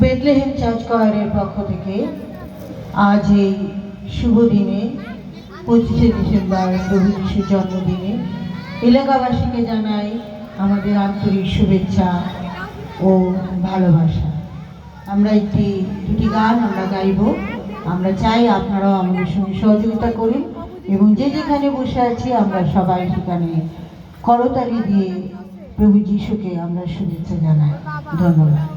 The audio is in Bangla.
বেথলেহেম চার্চ কয়ারের পক্ষ থেকে আজ এই শুভ দিনে 25শে ডিসেম্বর প্রভু যিশুর জন্মদিনে এলাকাবাসীকে জানাই আমাদের আন্তরিক শুভেচ্ছা ও ভালোবাসা। আমরা দুটি গান আমরা গাইব। আমরা চাই আপনারাও আমাদের সঙ্গে সহযোগিতা করুন এবং যে যেখানে বসে আছি আমরা সবাই সেখানে করতালি দিয়ে প্রভু যিশুকে আমরা শুভেচ্ছা জানাই। ধন্যবাদ।